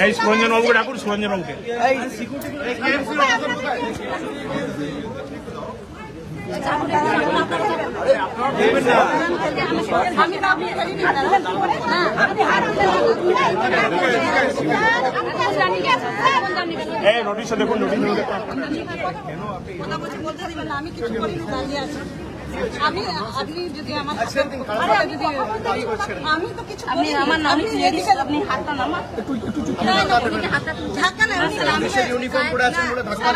এই সুরঞ্জন বাবুকে ডাকুন, সুরঞ্জন বাবুকে। এই নোটিশটা দেখুন, নোটিশ আমি কিছু করিনি, দাঁড়িয়ে আছি। আমি আপনি যদি আমার আমি তো কিছু আমার নাম আপনি হাতটা নামা ধাক্কা না ইউনিফর্ম পরে আছেন বলে ধাক্কা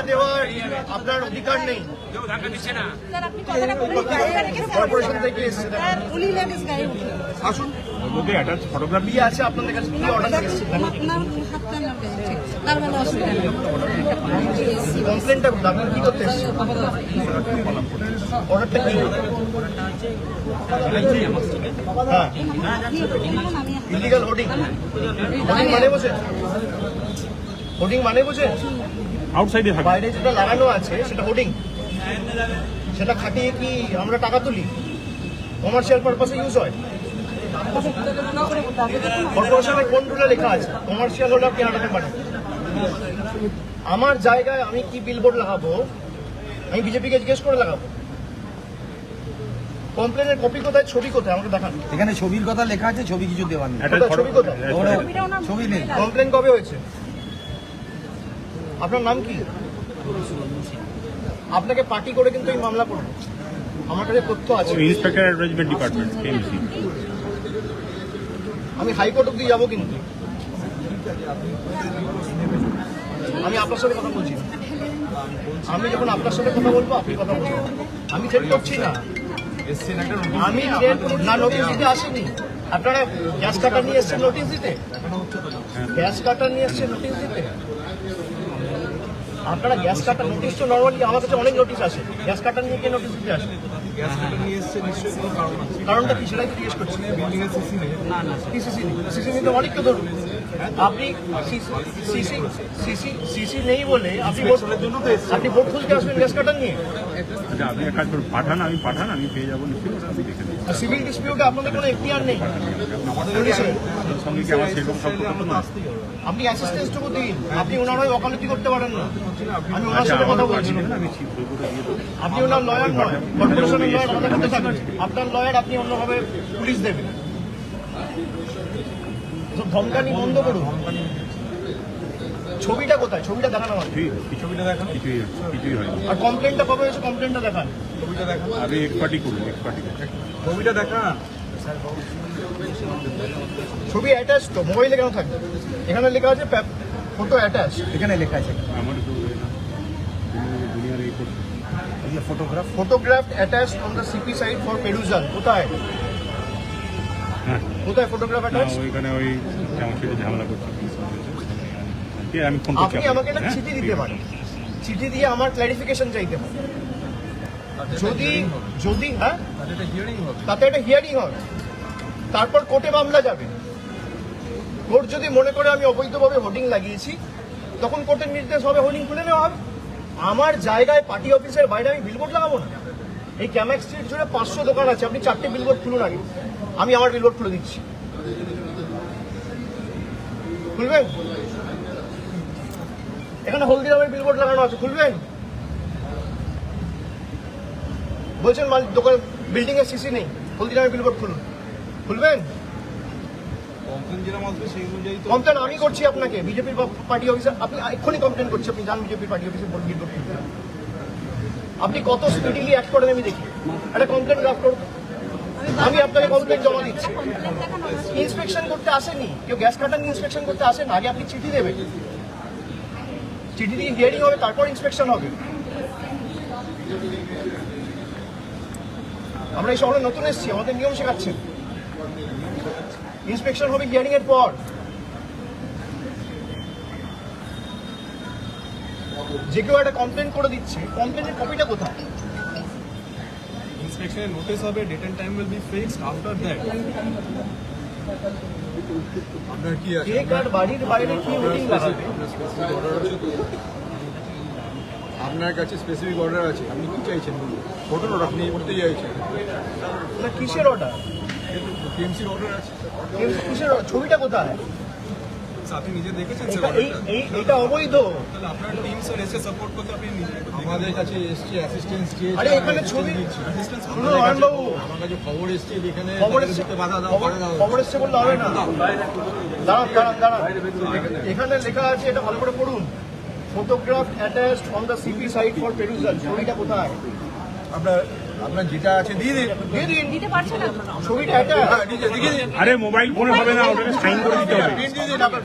দেওয়ার আপনার অধিকার নেই। কর্পোরেশন থেকে উনি লেডিস গায়ে আসুন, ফটোগ্রাফি আছে আপনাদের কাছে কি অর্ডার এসেছে? কমপ্লেনটা আপনার কি করতে এসেছে? অর্ডারটা কি? হ্যাঁ, ইলিগাল হোর্ডিং। হোর্ডিং মানে বোঝেন? হোর্ডিং মানে বোঝেন? আউটসাইডে থাকে, বাইরে যেটা লাগানো আছে সেটা হোর্ডিং। সেটা খাটিয়ে কি আমরা টাকা তুলি? কমার্শিয়াল পারপাসে ইউজ হয়। কর্পোরেশনের কোন রুলে লেখা আছে কমার্শিয়াল হলে আপনি হাঁটাতে পারেন? আমার জায়গায় আমি কি বিলবোর্ড লাগাবো? আমি বিজেপিকে জিজ্ঞেস করে লাগাবো? কমপ্লেনের কপি কোথায়, ছবি কোথায় আমাকে দেখান। এখানে ছবির কথা লেখা আছে, ছবি কিছু দেওয়ার নেই। ছবি কোথায়? ছবি নেই। কমপ্লেন কবে হয়েছে? আপনার নাম কি? আপনাকে পার্টি করে কিন্তু এই মামলা করবো। আমার কাছে তথ্য আছে। Inspector advisement department KMC. আমি হাইকোর্ট অব্দি যাবো, কিন্তু আমি আপনার সাথে কথা বলছি না। আমি যখন আপনার সাথে কথা বলবো আপনি কথা বলবেন। আমি থ্রেট করছি না, আমি না নোটিশ দিতে আসিনি। আপনারা গ্যাস কাটার নিয়ে এসছেন নোটিশ দিতে, গ্যাস কাটার নিয়ে এসছেন নোটিশ দিতে। আপনারা গ্যাস কাটার নোটিশ তো নর্মালি আমার কাছে অনেক নোটিশ আসে, গ্যাস কাটার নিয়ে কে নোটিশ দিতে আসে? কারণটা কি সেটাই জিজ্ঞেস করছি। সিসি নিতে অনেক তো ধরুন, আপনি সিসি নেই বলে আপনি ভোট খুলতে আসবেন গ্যাস কাটার নিয়ে? আপনি এক কাজ করুন, পাঠান, আমি পেয়ে যাবো নিশ্চয়ই। সিভিল ডিসপিউটে আপনাদের কোনো এখতিয়ার নেই। সঙ্গে কি আমার সেরকম সম্পর্ক না? আপনি অ্যাসিস্ট্যান্সটুকু দিন, আপনি ওনার হয়ে ওকালতি করতে পারেন না। আমি ওনার সাথে কথা বলছি। আপনি ওনার লয়ার নয়, কর্পোরেশনের লয়ার আমাদের কাছে থাকবে। আপনার লয়ার আপনি অন্যভাবে পুলিশ দেবেন। ধমকানি বন্ধ করুন। ছবিটা কোথায়? ছবিটা দেখানো হয়। ছবিটা দেখান, কিছুই হয়। আর কমপ্লেনটা কবে হয়েছে? কমপ্লেনটা দেখান। ছবিটা দেখান, আমি এক্সপার্টি করুন, ছবিটা দেখান। ছবি অ্যাটাচ তো, মোবাইলে কেন থাকবে? এখানে লেখা আছে ফটো অ্যাটাচ, এখানে লেখা আছে আমার দুনিয়ার এই photograph attach on the CP site for perusal. কোথায় কোথায় ফটোগ্রাফ অ্যাটাচ? ওইখানে ওই আমার সাথে ঝামেলা করছে, আমি ফোন করছি। আপনি আমাকে একটা চিঠি দিতে পারেন, চিঠি দিয়ে আমার ক্ল্যারিফিকেশন চাইতে পারেন। যদি হ্যাঁ তাতে একটা হিয়ারিং হবে, তারপর কোর্টে মামলা যাবে। কোর্ট যদি মনে করে আমি অবৈধভাবে হোর্ডিং লাগিয়েছি, তখন কোর্টের নির্দেশ হবে হোর্ডিং খুলে নেওয়া হবে। আমার জায়গায় পার্টি অফিসের বাইরে আমি বিলবোর্ড লাগাবো না। এই ক্যামেক স্ট্রিট জুড়ে 500 দোকান আছে, আপনি 4টে বিলবোর্ড খুলুন আগে। আমি আমার বিলবোর্ড খুলে দিচ্ছি, খুলবেন? এখানে হলদিরামের বিলবোর্ড লাগানো আছে, খুলবেন? বলছেন মালিক দোকান বিল্ডিং এর সিসি নেই, হলদিরামের বিলবোর্ড খুলুন, খুলবেন? কমপ্লেন আমি করছি আপনাকে, বিজেপির পার্টি অফিসার। আপনি এক্ষুনি কমপ্লেন করছি, আপনি যান বিজেপির পার্টি অফিসে বিলবোর্ড খুলতে। আপনি কত স্পিডিলি অ্যাক্ট করেন আমি দেখি। একটা কমপ্লেন ড্রাফট করুন, আমি আপনাকে কমপ্লেন জমা দিচ্ছি। ইন্সপেকশন করতে আসেনি কেউ, গ্যাস কাটার নিয়ে ইন্সপেকশন করতে আসেন। আগে আপনি চিঠি দেবেন, চিঠি দিয়ে হিয়ারিং হবে, তারপর ইন্সপেকশন হবে। আমরা এই শহরে নতুন এসেছি, আমাদের নিয়ম শেখাচ্ছেন। ইন্সপেকশন হবে হিয়ারিং এর পর। যে কেউ একটা কমপ্লেন করে দিচ্ছে, কমপ্লেনের কপিটা কোথায়? ইন্সপেকশনের নোটিস হবে, date and time will be fixed after that. আপনার কি আছে? কে কার বাড়ির বাইরে কি হোর্ডিং লাগাবে? আপনার কাছে স্পেসিফিক অর্ডার আছে, আপনি কি চাইছেন বলুন? ফটো আপনি করতে চাইছেন, না কিসের অর্ডার? টিএমসির অর্ডার আছে, কিসের order? ছবিটা কোথায়? আপনি নিজে দেখেছেন স্যার এটা- অর্ডারটা? এটা অবৈধ। তাহলে আপনার টিম স্যার এসে সাপোর্ট করতে আপনি নিজে আমাদের কাছে এসছে অ্যাসিস্ট্যান্স চেয়েছে। আরে এখানে ছবি অ্যাসিস্ট্যান্স শুনুন অয়নবাবু, আমার কাছে খবর এসছে যে এখানে খবর তাদের এসছে ঢুকতে বাধা দাও, খবর- বাধা দাও। খবর এসছে বললে হবে না। দাঁড়ান এখানে লেখা আছে, এটা ভালো করে পড়ুন। Photograph attached on the CP site for perusal. ছবিটা কোথায়? আপনার যেটা আছে দিয়ে দিন। দিয়ে দিন। দিতে পারছে না ছবিটা এটা লিখে দিন। আরে মোবাইল ফোনে হবে না, ওটাকে সাইন করে দিতে হবে। প্রিন্ট দিয়ে দিন আপনার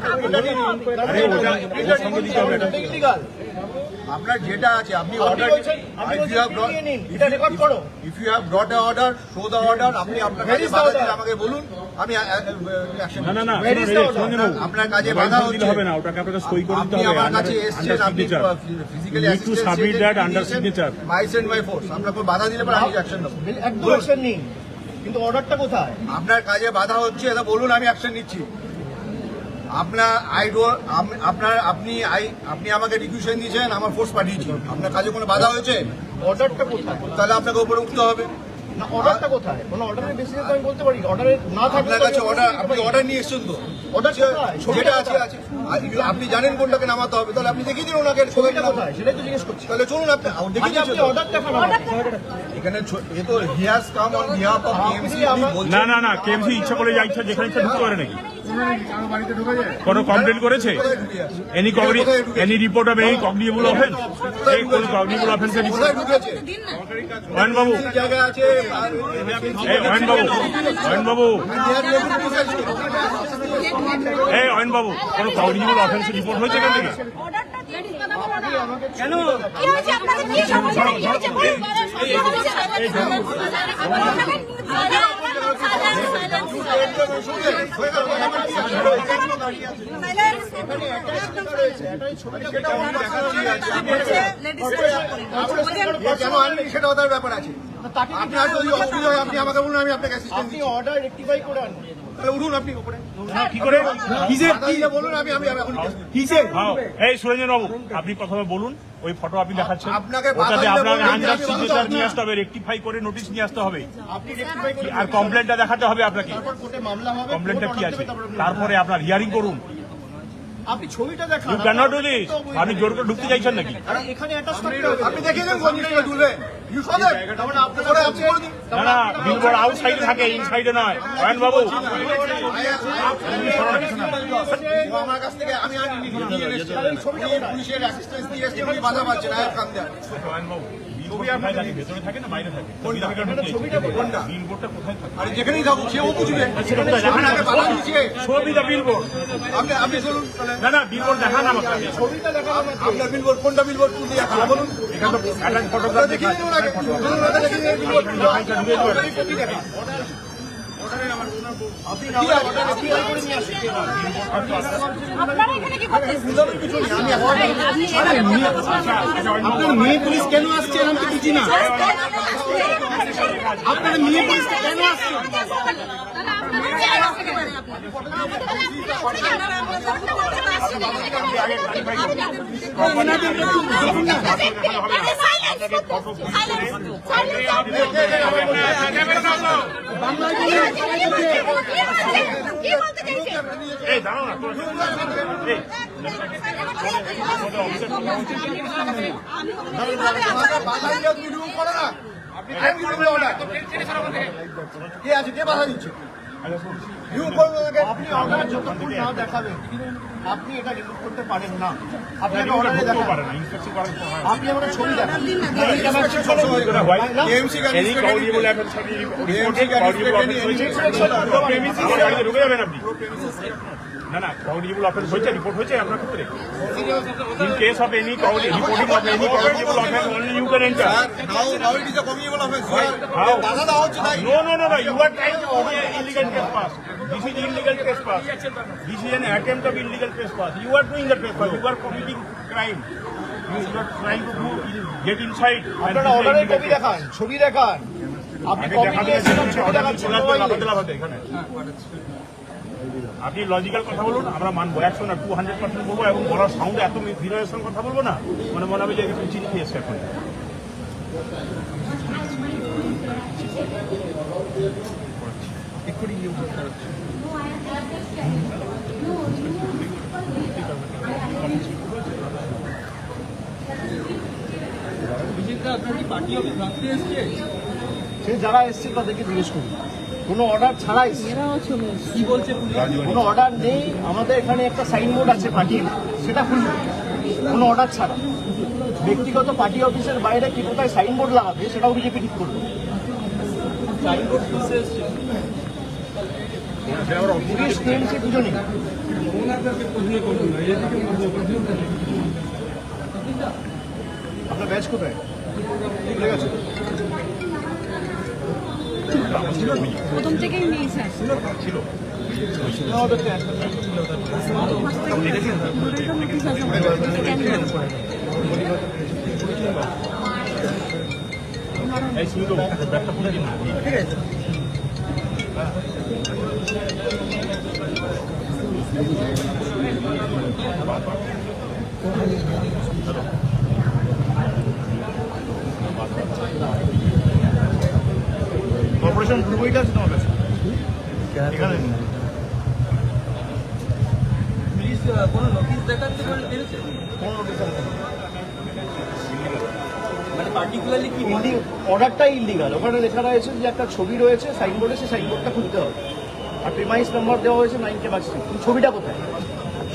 আরে ওটা ওর সঙ্গে দিতে হবে এটাকে। ইলিগাল। আপনার যেটা আছে আপনি আপনি অর্ডার বলছেন নিয়ে নিন, এটা রেকর্ড করো। If you have brought a order, show the order. আপনি আপনার Where কাছে is the বাধা order? দিলে আমাকে বলুন, আমি অ্যাকশন না না না, Where is the order? শুনুন, আপনার কাজে মোবাইল বাধা ফোন দিলে হচ্ছে। হবে না, ওটাকে আপনাকে সই করে দিতে আপনি হবে আমার কাছে এসেছেন, আপনি physically need to submit that under signature. My send my force. আপনার কোনো বাধা দিলে পরে আমি অ্যাকশন নেব। একদম অ্যাকশন নিন, কিন্তু অর্ডারটা কোথায়? আপনার কাজে বাধা হচ্ছে, এটা বলুন, আমি অ্যাকশন নিচ্ছি। আপনার আপনি আমাকে রিকুয়েশন দিয়েছেন, আমার ফোর্স পাঠিয়েছি। আপনার কাজে কোনো বাধা হয়েছে, অর্ডারটা কোথায়? তাহলে আপনাকে উপরে উঠতে হবে। না অর্ডারটা কোথায়? কোনো অর্ডারের বেসিসে তো আমি বলতে পারি, অর্ডারে না থাকলে আপনার কাছে অর্ডার, আপনি অর্ডার নিয়ে এসেছেন তো, অর্ডার কোথায়? যেটা আছে আছে। আপনি জানেন কোনটাকে নামাতে হবে, তাহলে আপনি দেখিয়ে দিন ওনাকে ছবিটা কোথায় সেটাই তো জিজ্ঞেস করছি। তাহলে চলুন, আপনি দেখিয়ে আপনি দিচ্ছেন। অর্ডার দেখান আমাকে। এখানে এ তো he has come on behalf of TMC. না না না, কেএমসি ইচ্ছা করে যা ইচ্ছা যেখানে ইচ্ছা ঢুকতে পারে নাকি? কোনো কমপ্লেন করেছে? Any report of any cognizable offence? এই কোন কগনিবল অফেন্সের রিপোর্ট? কোথায় ঢুকেছে? দিন না অয়ন বাবু, জায়গায় আছে। এই অয়ন বাবু, অয়ন বাবু, এই অয়ন বাবু, কোনো কগনিবল অফেন্সের রিপোর্ট হয়েছে এখান থেকে? অর্ডারটা লেডিস বানাবো না কেন? কি হয়েছে আপনাদের? কি সমস্যা? কি হয়েছে? কেন আনলেন সেটা ওদের ব্যাপার আছে। আপনার যদি অসুবিধা হয় আপনি আমাকে বলুন, আমি আপনাকে অ্যাসিস্ট্যান্ট আপনি দিচ্ছি। অর্ডার রেকটিফাই করে আনবেন। তাহলে উঠুন আপনি উপরে। কি করে? বাধা দিলে বলুন, আমি এখন হ্যাঁ, এই সুরঞ্জন বাবু, আপনি প্রথমে বলুন, ওই ফটো আপনি দেখাচ্ছেন, আপনাকে বাধা ওটাতে দিলে আপনার বলুন, আন্ডার আমি সিগনেচার বাধা নিয়ে আসতে হবে, রেকটিফাই করে নোটিশ নিয়ে আসতে হবে, আপনি রেকটিফাই করে আর কমপ্লেনটা দেখাতে হবে আপনাকে। তারপর কোর্টে মামলা হবে। কমপ্লেনটা কোর্ট কি order আছে, দেবে, তারপর আপনি- তারপরে আপনার হিয়ারিং করুন। আপনি ছবিটা দেখান। You can not do this. আপনি জোর করে ঢুকতে চাইছেন নাকি? আরে এখানে অ্যাটাচ করতে হবে। আপনি দেখিয়ে দেন কোন জিনিসটা তুলবেন। ইউ শো দেন। তারপরে আপনার করে কাছে আপনি করে দিন। না না, বিলবোর্ড আউটসাইডে থাকে, ইনসাইডে নয়। অয়ন বাবু, ও আমার কাছ থেকে আমি আনিনি, নিয়ে এসেছি। উনি পুলিশের অ্যাসিস্ট্যান্স দিয়ে এসেছেন, উনি বাধা পাচ্ছেন, আয়ের কান দেন। অয়ন বাবু, বিলবোর্ড কোথায় থাকে? ভেতরে থাকে না বাইরে থাকে? কোনটা? বিলবোর্ডটা কোথায় থাকে? আরে যেখানেই থাকুক সেও বুঝবে। সেখানে আগে বাধা দিচ্ছে। ছবি দা বিলবোর্ড। আপনি চলুন তাহলে। না না, বিলবোর্ড দেখান আমাকে। ছবিটা দেখান আমাকে। আপনার বিলবোর্ড কোনটা বিলবোর্ড তুলতে যাচ্ছেন বলুন। এখানে তো অ্যাটাচ ফটোগ্রাফ দেখিয়ে দেখা দিন ওনাকে। বলুন ওনাকে দেখিয়ে দিন বিলবোর্ড। ওটারই কপি দেখান। আপনি না অর্ডার রেকটিফাই করে নিয়ে আসুন। আপনারা এখানে কি করতেছেন? আপনার মেয়ে পুলিশ কেন আসছে আমি তো বুঝি না। আপনার মেয়ে পুলিশ কেন আসছে? এই দাঁড়াও না, এই বাধা দিয়ে তুমি রুম করো না। আমি করবো অর্ডার। কে আছে? কে বাধা দিচ্ছে? রিমুভ করুন ওনাকে। আপনি অর্ডার যতক্ষণ না দেখাবেন আপনি এটা রিমুভ করতে পারেন না। আপনাকে অর্ডারে ঢুকতেও দেখান। পারে না, ইন্সপেকশন করার কোনো হয় না। আপনি আমাকে ছবি দেখান। ইন্সপেকশন সবসময় করে। TMC can Any inspect cognizable anything. offense have you TMC reported? can Cognizable inspect offense any হয়েছে? inspection. আমার বাড়িতে ঢুকে যাবেন আপনি? না না, cognizable offense হয়েছে, রিপোর্ট হয়েছে আপনার ক্ষেত্রে? In case of any reporting of any cognizable offense, only you can enter. Now it is a cognizable offense. How? বাধা দেওয়া হচ্ছে তাই। No, no, no, no. You are trying to commit illegal trespass. This is illegal trespass. This is an attempt of illegal trespass. You are doing the trespass. You are committing crime. You are trying to get inside. and আপনারা this is অর্ডারের illegal copy trespass. দেখান, ছবি দেখান। আপনি আগে copy দেখাতে নিয়ে এসেছেন, হবে, ছবি order দেখাচ্ছেন চলে আসবে, মোবাইলে। লাফাতে লাফাতে এখানে। আপনি লজিক্যাল কথা বলুন, আমরা মানবো 100 না 200% বলবো, এবং বলার সাউন্ডে এত ভিড়ের সঙ্গে কথা বলবো না, মানে মনে হবে যে একটু চিনি খেয়েছে এখন। সে যারা এসছে তাদেরকে জিজ্ঞেস করি, কোনো অর্ডার ছাড়াই কি বলছে, কোনো অর্ডার নেই। আমাদের এখানে একটা সাইনবোর্ড আছে পার্টির, সেটা খুলবে কোনো অর্ডার ছাড়া। ব্যক্তিগত পার্টি অফিসের বাইরে কি কোথায় সাইনবোর্ড লাগাবে সেটাও বিজেপি ঠিক করবে। পুলিশ টিএমসি দুজনই। আপনার ব্যাচ কোথায় ভুলে গেছে? প্রথম থেকেই নেই স্যার। ছিল এই শুধু ব্যাগটা খুলে দিন না। ঠিক আছে। কর্পোরেশন বইটা আছে তোমার কাছে? এখানে পুলিশ কোনো নোটিশ দেখাচ্ছে বলে পেরেছে, কোন নোটিশ আছে? মানে পার্টিকুলারলি কি অর্ডারটাই ইলিগাল। ওখানে লেখা রয়েছে যে একটা ছবি রয়েছে সাইনবোর্ডে, সেই সাইনবোর্ডটা খুলতে হবে। আর প্রিমাইস নাম্বার দেওয়া হয়েছে 9 ক্যামাক স্ট্রিট। ছবিটা কোথায়?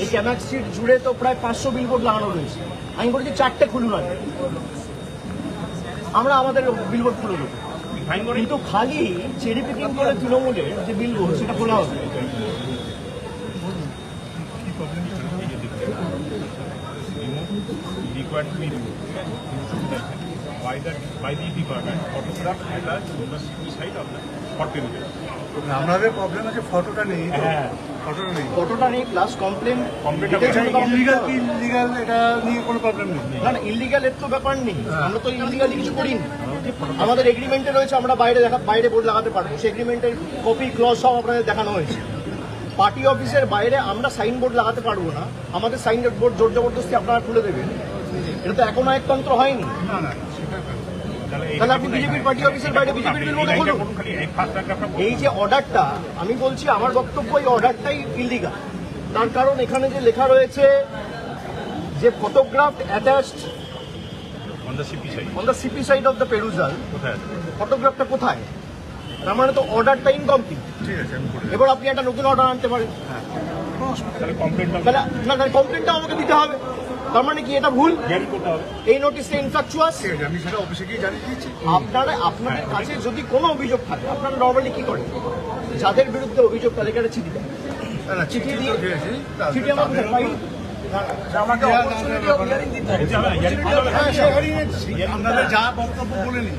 এই ক্যামাক স্ট্রিট জুড়ে তো প্রায় 500 বিলবোর্ড লাগানো রয়েছে। আমি বলছি 4টে খুলুন আগে, আমরা আমাদের বিলবোর্ড খুলে দেবো। ফাইন করে কিন্তু খালি চেরি পিকিং করে তৃণমূলের যে বিলবোর্ড সেটা খোলা হবে। required to be removed by the department, photograph and on the city side of the hot period. আপনাদের প্রবলেম আছে ফটোটা নেই, হ্যাঁ, ফটোটা নেই, ফটোটা নেই প্লাস কমপ্লেন। ইলিগাল কি ইলিগাল এটা নিয়ে কোনো প্রবলেম নেই। না না, ইলিগালের তো ব্যাপার নেই, আমরা তো ইলিগালি কিছু করিনি। আমাদের এগ্রিমেন্টে রয়েছে আমরা বাইরে বোর্ড লাগাতে পারবো, সেই এগ্রিমেন্টের কপি ক্লজ সব আপনাদের দেখানো হয়েছে। পার্টি অফিসের বাইরে আমরা সাইনবোর্ড লাগাতে পারবো না, আমাদের সাইনবোর্ড জোর জবরদস্তি আপনারা খুলে দেবেন, এটা তো এখনো একতন্ত্র হয়নি। তাহলে আপনি বিজেপির পার্টি অফিসের বাইরে বিজেপির বিলবোর্ড খুলুন। এই যে অর্ডারটা, আমি বলছি আমার বক্তব্য এই অর্ডারটাই ইলিগাল। তার কারণ এখানে যে লেখা রয়েছে যে photograph attached on the city side. On the CP side of the perusal, কোথায় আছে? ফটোগ্রাফটা কোথায়? তার মানে তো অর্ডারটা ইনকমপ্লিট। ঠিক আছে, আমি করে এবার আপনি একটা নতুন অর্ডার আনতে পারেন, তাহলে কমপ্লেনটা তাহলে না তাহলে কমপ্লেনটা আমাকে দিতে হবে। তার মানে কি এটা ভুল? জারি করতে হবে। এই নোটিশটা ইনফ্যাকচুয়াস। ঠিক আছে, আমি সেটা অফিসে গিয়ে জানিয়ে দিচ্ছি। আপনাদের কাছে যদি কোনো অভিযোগ থাকে আপনারা নর্মালি কি করেন? যাদের বিরুদ্ধে অভিযোগ তাদেরকে একটা চিঠি দেন। না না, চিঠি দিয়ে দিয়েছি, চিঠি আমার কোথায় পাই? আমাকে অপরচুনিটি অফ হিয়ারিং দিতে হবে। হ্যাঁ, সে হারিয়ে নিচ্ছি। আপনাদের যা বক্তব্য বলে নিন,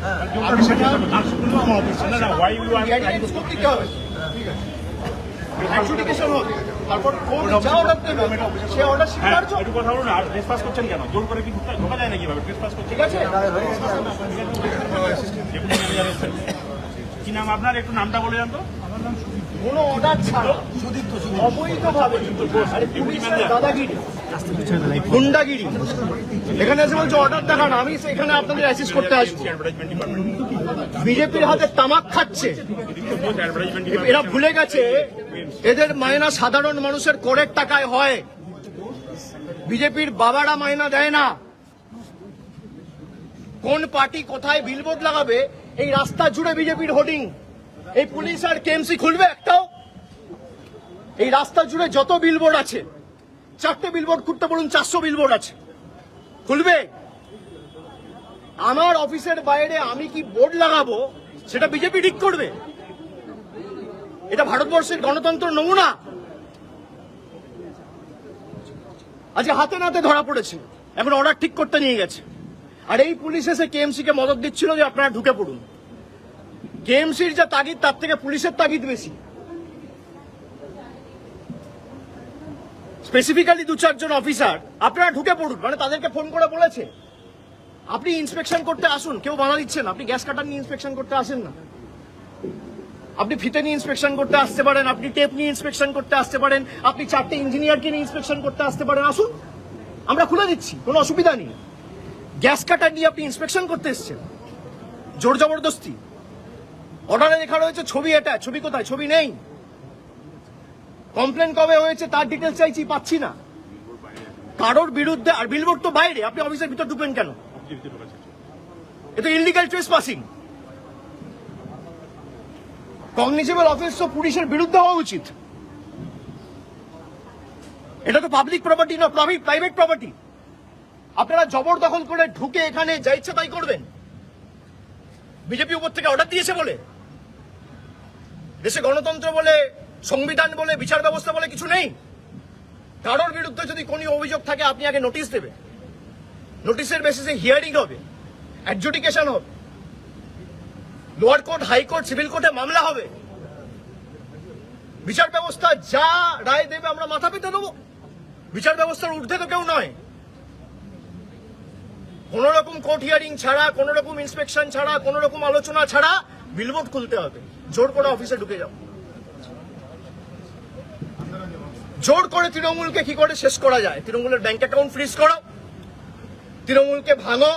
আমি সেটা why you are হিয়ারিং করতে দিতে হবে। অ্যাডজুডিকেশন হবে, তারপর কোন যা অর্ডার দেবে সে অর্ডার হ্যাঁ, স্বীকার্য। একটু কথা বলুন। আর ট্রেসপাস করছেন কেন? জোর করে কি ঢোকা যায় না? কিভাবে ট্রেসপাস করছেন? ঠিক আছে, ডেপুটি ম্যানেজার এসেছেন। কি নাম আপনার? একটু নামটা বলে যান তো। কোনো অর্ডার ছাড়া অবৈধভাবে আরে পুলিশের দাদাগিরি, গুন্ডাগিরি, এখানে এসে বলছে অর্ডার দেখান, আমি এখানে আপনাদের অ্যাসিস্ট করতে আসবো। Advertisement department. বিজেপির হাতে তামাক খাচ্ছে, অ্যাডভার্টাইজমেন্ট এরা ভুলে গেছে এদের মায়না সাধারণ মানুষের করের টাকায় হয়। বিজেপির বাবারা মায়না দেয় না। কোন পার্টি কোথায় বিলবোর্ড লাগাবে এই রাস্তা জুড়ে বিজেপির হোর্ডিং, এই পুলিশ আর কেএমসি খুলবে একটাও? এই রাস্তা জুড়ে যত বিলবোর্ড আছে, 4টে বিলবোর্ড খুলতে বলুন, 400 বিলবোর্ড আছে, খুলবে? আমার অফিসের বাইরে আমি কি বোর্ড লাগাবো সেটা বিজেপি ঠিক করবে? এটা ভারতবর্ষের গণতন্ত্র নমুনা। আজকে হাতে নাতে ধরা পড়েছে, এখন অর্ডার ঠিক করতে নিয়ে গেছে। আর এই পুলিশ এসে কেএমসি কে মদত দিচ্ছিল যে আপনারা ঢুকে পড়ুন। কেএমসির যা তাগিদ তার থেকে পুলিশের তাগিদ বেশি। স্পেসিফিক্যালি 2-4 জন অফিসার আপনারা ঢুকে পড়ুন, মানে তাদেরকে ফোন করে বলেছে আপনি ইন্সপেকশন করতে আসুন। কেউ বাধা দিচ্ছেন, আপনি গ্যাস কাটার নিয়ে ইন্সপেকশন করতে আসেন না। আপনি ফিতে নিয়ে ইন্সপেকশন করতে আসতে পারেন, আপনি টেপ নিয়ে ইন্সপেকশন করতে আসতে পারেন, আপনি 4টে ইঞ্জিনিয়ারকে নিয়ে ইন্সপেকশন করতে আসতে পারেন, আসুন আমরা খুলে দিচ্ছি, কোনো অসুবিধা নেই। গ্যাস কাটার নিয়ে আপনি ইন্সপেকশন করতে এসছেন, জোর জবরদস্তি। অর্ডারে লেখা রয়েছে ছবি, এটা ছবি কোথায়? ছবি নেই। কমপ্লেন কবে হয়েছে তার ডিটেলস চাইছি, পাচ্ছি না। কারোর বিরুদ্ধে, আর বিলবোর্ড তো বাইরে, আপনি অফিসের ভিতর ঢুকবেন কেন? এটা ইললিগাল ট্রেসপাসিং। কগনিজেবল অফেন্স তো পুলিশের বিরুদ্ধে হওয়া উচিত। এটা তো পাবলিক প্রপার্টি না, প্রাইভেট প্রপার্টি। আপনারা জবরদখল করে ঢুকে এখানে যা ইচ্ছা তাই করবেন, বিজেপি উপর থেকে অর্ডার দিয়েছে বলে? দেশে গণতন্ত্র বলে, সংবিধান বলে, বিচার ব্যবস্থা বলে কিছু নেই? কারোর বিরুদ্ধে যদি কোনো অভিযোগ থাকে আপনি আগে নোটিশ দেবে, নোটিশের বেসিসে হিয়ারিং হবে, অ্যাডজুডিকেশন হবে, লোয়ার কোর্ট, হাইকোর্ট, সিভিল কোর্টে মামলা হবে। বিচার ব্যবস্থা যা রায় দেবে আমরা মাথা পেতে দেবো। বিচার ব্যবস্থার ঊর্ধ্বে তো কেউ নয়। কোন রকম কোর্ট হিয়ারিং ছাড়া, কোন রকম ইন্সপেকশন ছাড়া, কোন রকম আলোচনা ছাড়া বিলবোর্ড খুলতে হবে। জোর করে অফিসে ঢুকে যাও। জোর করে তৃণমূলকে কি করে শেষ করা যায়? তৃণমূলের ব্যাংক অ্যাকাউন্ট ফ্রিজ করো, তৃণমূলকে ভাঙো।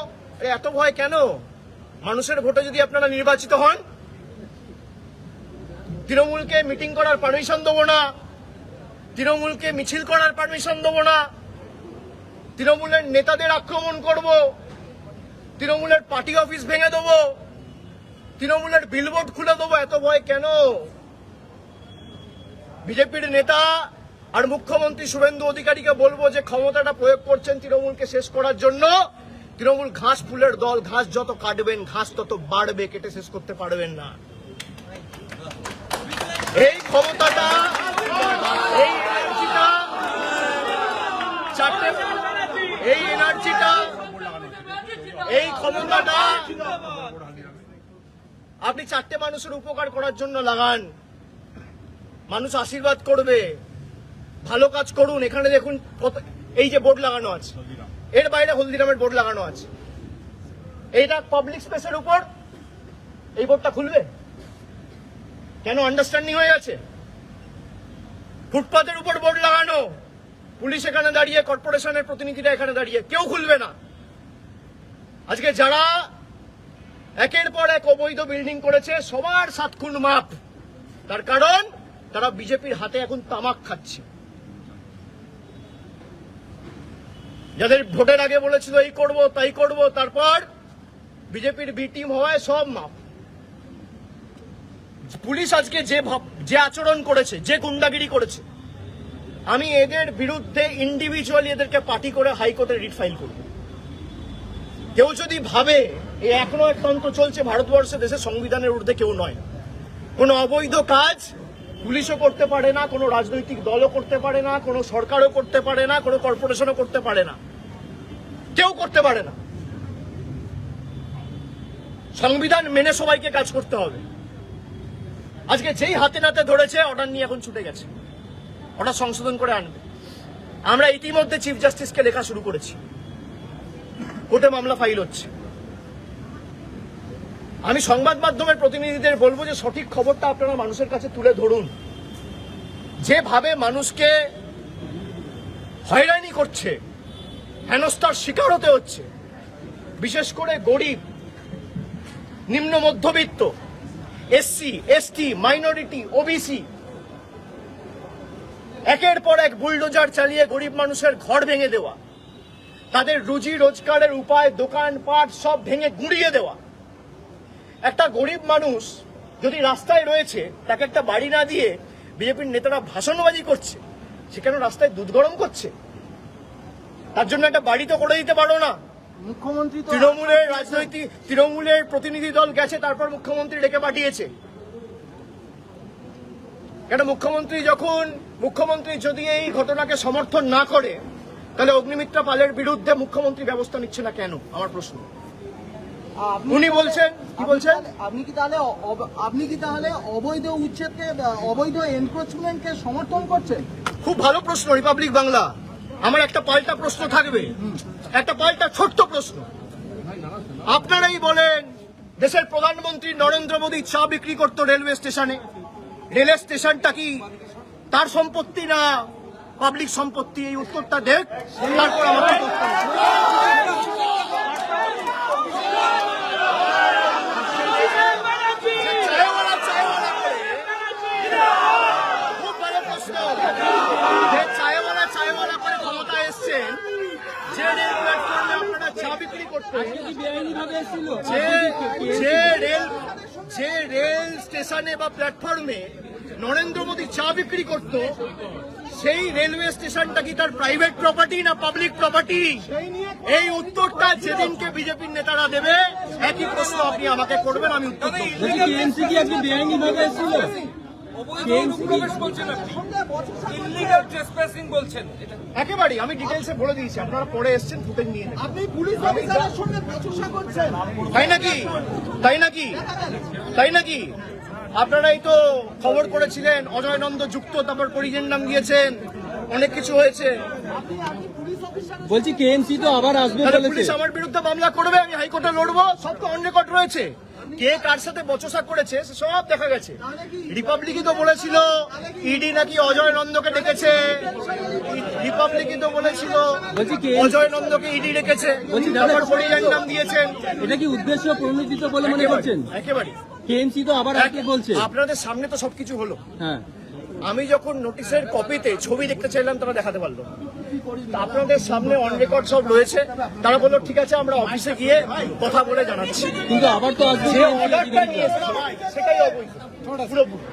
এত ভয় কেন? মানুষের ভোটে যদি আপনারা নির্বাচিত হন, তৃণমূলকে মিটিং করার পারমিশন দেবো না, তৃণমূলকে মিছিল করার পারমিশন দেবো না, তৃণমূলের নেতাদের আক্রমণ করব, তৃণমূলের পার্টি অফিস ভেঙে দেবো, তৃণমূলের বিলবোর্ড খুলে দেবো। এত ভয় কেন? বিজেপির নেতা আর মুখ্যমন্ত্রী শুভেন্দু অধিকারীকে বলবো যে ক্ষমতাটা প্রয়োগ করছেন তৃণমূলকে শেষ করার জন্য। তৃণমূল ঘাস ফুলের দল, ঘাস যত কাটবেন ঘাস তত বাড়বে, কেটে শেষ করতে পারবেন না। এই ক্ষমতাটা, এই এনার্জিটা, এই এনার্জিটা, এই ক্ষমতাটা আপনি 4টে মানুষের উপকার করার জন্য লাগান। মানুষ আশীর্বাদ করবে, ভালো কাজ করুন। এখানে দেখুন এই যে বোর্ড লাগানো আছে, এর বাইরে হলদিরামের বোর্ড লাগানো আছে। এইটা পাবলিক স্পেসের উপর এই বোর্ডটা খুলবে কেন? আন্ডারস্ট্যান্ডিং হয়ে গেছে। ফুটপাতের উপর বোর্ড লাগানো, পুলিশ এখানে দাঁড়িয়ে, কর্পোরেশনের প্রতিনিধিরা এখানে দাঁড়িয়ে, কেউ খুলবে না। আজকে যারা একের পর এক অবৈধ বিল্ডিং করেছে সবার 7 খুন মাপ। তার কারণ তারা বিজেপির হাতে এখন তামাক খাচ্ছে। যাদের ভোটের আগে বলেছিল এই করব তাই করব, তারপর বিজেপির বি টিম হওয়ায় সব মাপ। পুলিশ আজকে যে আচরণ করেছে, যে গুন্ডাগিরি করেছে, আমি এদের বিরুদ্ধে ইন্ডিভিজুয়ালি এদেরকে পার্টি করে হাইকোর্টে রিট ফাইল করব। কেউ যদি ভাবে এই এখনো এক তন্ত্র চলছে ভারতবর্ষে, দেশের সংবিধানের ঊর্ধ্বে কেউ নয়। কোনো অবৈধ কাজ পুলিশও করতে পারে না, কোনো রাজনৈতিক দলও করতে পারে না, কোনো সরকারও করতে পারে না, কোনো কর্পোরেশনও করতে পারে না, কেউ করতে পারে না। সংবিধান মেনে সবাইকে কাজ করতে হবে। আজকে যেই হাতে নাতে ধরেছে অর্ডার নিয়ে এখন ছুটে গেছে, অর্ডার সংশোধন করে আনবে। আমরা ইতিমধ্যে চিফ জাস্টিসকে লেখা শুরু করেছি, কোর্টে মামলা ফাইল হচ্ছে। আমি সংবাদ মাধ্যমের প্রতিনিধিদের বলবো যে সঠিক খবরটা আপনারা মানুষের কাছে তুলে ধরুন। যেভাবে মানুষকে হয়রানি করছে, হেনস্থার শিকার হতে হচ্ছে, বিশেষ করে গরিব, নিম্ন মধ্যবিত্ত, এসসি, এসটি, মাইনরিটি, ওবিসি, একের পর এক বুলডোজার চালিয়ে গরিব মানুষের ঘর ভেঙে দেওয়া, তাদের রুজি রোজগারের উপায়, দোকান পাট সব ভেঙে গুঁড়িয়ে দেওয়া। একটা গরিব মানুষ যদি রাস্তায় রয়েছে, তাকে একটা বাড়ি না দিয়ে বিজেপির নেতারা ভাষণবাজি করছে, সেখানে রাস্তায় দুধ গরম করছে, তার জন্য একটা বাড়ি তো করে দিতে পারো না। মুখ্যমন্ত্রী তৃণমূলের রাজনৈতিক, তৃণমূলের প্রতিনিধি দল গেছে, তারপর মুখ্যমন্ত্রী ডেকে পাঠিয়েছে। কেন মুখ্যমন্ত্রী যদি এই ঘটনাকে সমর্থন না করে, তাহলে অগ্নিমিত্রা পালের বিরুদ্ধে মুখ্যমন্ত্রী ব্যবস্থা নিচ্ছে না কেন? আমার প্রশ্ন। উনি বলছেন, কি বলছেন? আপনি কি তাহলে অবৈধ উচ্ছেদকে, অবৈধ এনক্রোচমেন্টকে সমর্থন করছেন? খুব ভালো প্রশ্ন, রিপাবলিক বাংলা। আমার একটা পাল্টা প্রশ্ন থাকবে, একটা পাল্টা ছোট্ট প্রশ্ন। আপনারাই বলেন দেশের প্রধানমন্ত্রী নরেন্দ্র মোদী চা বিক্রি করতো রেলওয়ে স্টেশনে। রেলওয়ে স্টেশনটা কি তার সম্পত্তি না পাবলিক সম্পত্তি? এই উত্তরটা দেখ, তারপর আমাকে বলতে হবে। খুব ভালো প্রশ্ন। যে চায়ওয়ালা করে ক্ষমতায় এসছেন, যে রেল প্ল্যাটফর্মে আপনারা চা বিক্রি করতেন, যে রেল স্টেশনে বা প্ল্যাটফর্মে নরেন্দ্র মোদী চা বিক্রি করত, সেই রেলওয়ে স্টেশনটা কি তার প্রাইভেট প্রপার্টি না পাবলিক প্রপার্টি? এই উত্তরটা যেদিনকে বিজেপির নেতারা দেবে, একই প্রশ্ন আপনি আমাকে করবেন, আমি উত্তর দেব। কেএমসি কি আপনি বেআইনি ভাবে এসেছিল? ইললিগাল ট্রেসপাসিং বলছেন এটা একেবারেই আমি ডিটেলসে বলে দিয়েছি, আপনারা পরে এসছেন, ফুটেজ নিয়ে নেবেন। আপনি পুলিশ অফিসারের সঙ্গে বচসা করছেন। তাই নাকি? তাই নাকি? তাই নাকি? আপনারাই তো খবর করেছিলেন অজয় নন্দ যুক্ত, তারপর পরিজের নাম দিয়েছেন, অনেক কিছু হয়েছে। বলছি কেএমসি তো আবার আসবে তাহলে বলেছে। পুলিশ আমার বিরুদ্ধে মামলা করবে, আমি হাইকোর্টে লড়বো, সব তো অন রেকর্ড রয়েছে। কে কার সাথে বচসা করেছে সে সব দেখা গেছে। রিপাবলিকই তো বলেছিল ইডি নাকি অজয় নন্দকে ডেকেছে, রিপাবলিকই তো বলেছিল বলছি কি অজয় নন্দকে ইডি ডেকেছে, বলছি দাদা, তারপর পরিজের নাম দিয়েছেন। এটা কি উদ্দেশ্য প্রণোদিত বলে মনে করছেন? একেবারে কেএমসি তো আবার আসবে বলছে। আপনাদের সামনে তো সবকিছু হলো। হ্যাঁ, আমি যখন নোটিশের কপিতে ছবি দেখতে চাইলাম, তারা দেখাতে পারলো না। তা আপনাদের সামনে অন রেকর্ড সব রয়েছে। তারা বললো ঠিক আছে, আমরা অফিসে গিয়ে কথা বলে জানাচ্ছি। কিন্তু আবার তো আসবে যে KMC অর্ডারটা নিয়ে আধিকারিকরা। এসেছে সেটাই অবৈধ পুরোপুরি।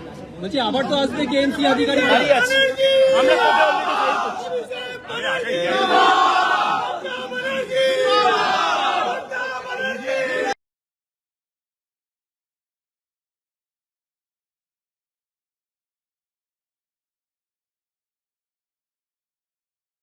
বলছি আবার তো আসবে কেএমসি আধিকারিকরা। দাঁড়িয়ে আছে, আমরা কোর্টে অলরেডি ফাইল করছি।